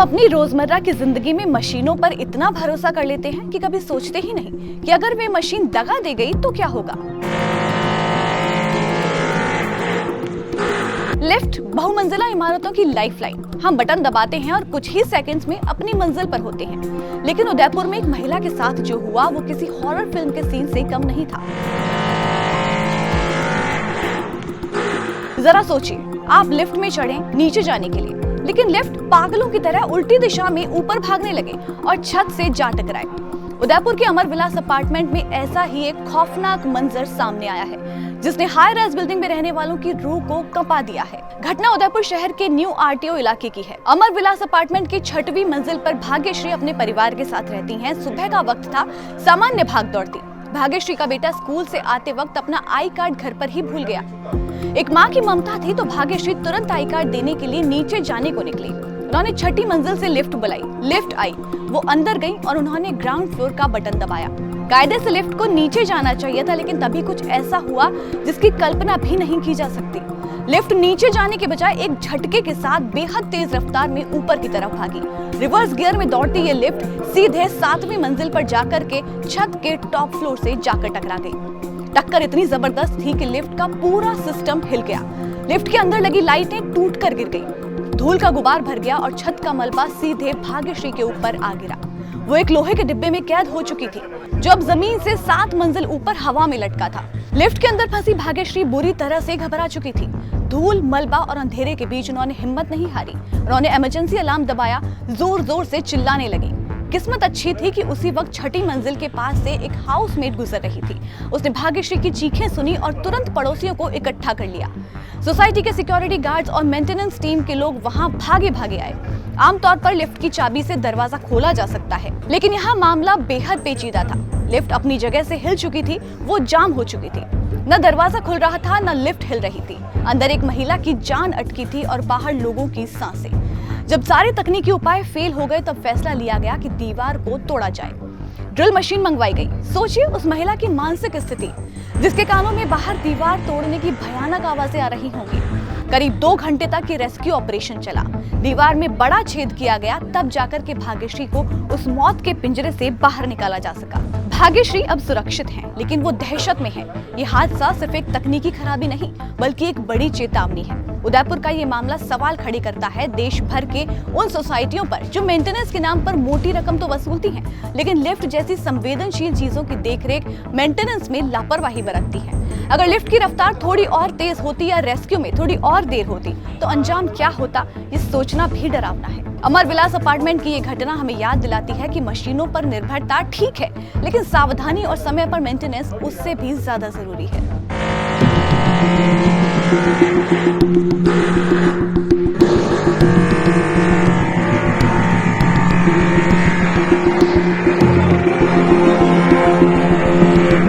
अपनी रोजमर्रा की जिंदगी में मशीनों पर इतना भरोसा कर लेते हैं कि कभी सोचते ही नहीं कि अगर वे मशीन दगा दे गई तो क्या होगा। लिफ्ट बहुमंजिला इमारतों की लाइफलाइन। हम बटन दबाते हैं और कुछ ही सेकंड्स में अपनी मंजिल पर होते हैं। लेकिन उदयपुर में एक महिला के साथ जो हुआ वो किसी हॉरर फिल्म के सीन से कम नहीं था। जरा सोचिए, आप लिफ्ट में चढ़े नीचे जाने के लिए, लेकिन लिफ्ट पागलों की तरह उल्टी दिशा में ऊपर भागने लगे और छत से जा टकराए। उदयपुर के अमर विलास अपार्टमेंट में ऐसा ही एक खौफनाक मंजर सामने आया है, जिसने हाई राइज बिल्डिंग में रहने वालों की रूह को कंपा दिया है। घटना उदयपुर शहर के न्यू आरटीओ इलाके की है। अमर विलास अपार्टमेंट की 6वीं मंजिल पर भाग्यश्री अपने परिवार के साथ रहती हैं। सुबह का वक्त था, सामान्य भाग दौड़ थी। भाग्यश्री का बेटा स्कूल से आते वक्त अपना आई कार्ड घर पर ही भूल गया। एक माँ की ममता थी तो भाग्यश्री तुरंत आई कार्ड देने के लिए नीचे जाने को निकली। उन्होंने 6ठी मंजिल से लिफ्ट बुलाई, लिफ्ट आई, वो अंदर गई और उन्होंने ग्राउंड फ्लोर का बटन दबाया। कायदे से लिफ्ट को नीचे जाना चाहिए था, लेकिन तभी कुछ ऐसा हुआ जिसकी कल्पना भी नहीं की जा सकती। लिफ्ट नीचे जाने के बजाय एक झटके के साथ बेहद तेज रफ्तार में ऊपर की तरफ भागी। रिवर्स गियर में दौड़ती ये लिफ्ट सीधे 7वीं मंजिल पर जाकर के छत के टॉप फ्लोर से जाकर टकरा गई। टक्कर इतनी जबरदस्त थी कि लिफ्ट का पूरा सिस्टम हिल गया। लिफ्ट के अंदर लगी लाइटें टूट कर गिर गई। धूल का गुबार भर गया और छत का मलबा सीधे भाग्यश्री के ऊपर आ गिरा। वो एक लोहे के डिब्बे में कैद हो चुकी थी, जो अब जमीन से 7 मंजिल ऊपर हवा में लटका था। लिफ्ट के अंदर फंसी भाग्यश्री बुरी तरह से घबरा चुकी थी। धूल, मलबा और अंधेरे के बीच उन्होंने हिम्मत नहीं हारी। उन्होंने इमरजेंसी अलार्म दबाया, जोर जोर से चिल्लाने लगी। किस्मत अच्छी थी कि उसी वक्त 6ठी मंजिल के पास से एक हाउसमेट गुजर रही थी। उसने भाग्यश्री की चीखें सुनी और तुरंत पड़ोसियों को इकट्ठा कर लिया। सोसाइटी के सिक्योरिटी गार्ड्स और मेंटेनेंस टीम के लोग वहां भागे भागे आए। आमतौर पर लिफ्ट की चाबी से दरवाजा खोला जा सकता है, लेकिन यहाँ मामला बेहद पेचीदा था। लिफ्ट अपनी जगह से हिल चुकी थी, वो जाम हो चुकी थी। न दरवाजा खुल रहा था, न लिफ्ट हिल रही थी। अंदर एक महिला की जान अटकी थी और बाहर लोगों की सांसें। जब सारे तकनीकी उपाय फेल हो गए, तब फैसला लिया गया कि दीवार को तोड़ा जाए। ड्रिल मशीन मंगवाई गई। सोचिए उस महिला की मानसिक स्थिति, जिसके कानों में बाहर दीवार तोड़ने की भयानक आवाजें आ रही होंगी। करीब 2 घंटे तक ये रेस्क्यू ऑपरेशन चला। दीवार में बड़ा छेद किया गया, तब जाकर के भाग्यश्री को उस मौत के पिंजरे से बाहर निकाला जा सका। भाग्यश्री अब सुरक्षित हैं, लेकिन वो दहशत में हैं। ये हादसा सिर्फ एक तकनीकी खराबी नहीं, बल्कि एक बड़ी चेतावनी है। उदयपुर का ये मामला सवाल खड़े करता है देश भर के उन सोसाइटियों पर जो मेंटेनेंस के नाम पर मोटी रकम तो वसूलती हैं, लेकिन लिफ्ट जैसी संवेदनशील चीजों की देखरेख, मेंटेनेंस में लापरवाही बरतती हैं। अगर लिफ्ट की रफ्तार थोड़ी और तेज होती या रेस्क्यू में थोड़ी और देर होती तो अंजाम क्या होता, ये सोचना भी डरावना है। अमर विलास अपार्टमेंट की ये घटना हमें याद दिलाती है कि मशीनों पर निर्भरता ठीक है, लेकिन सावधानी और समय पर मेंटेनेंस उससे भी ज्यादा जरूरी है।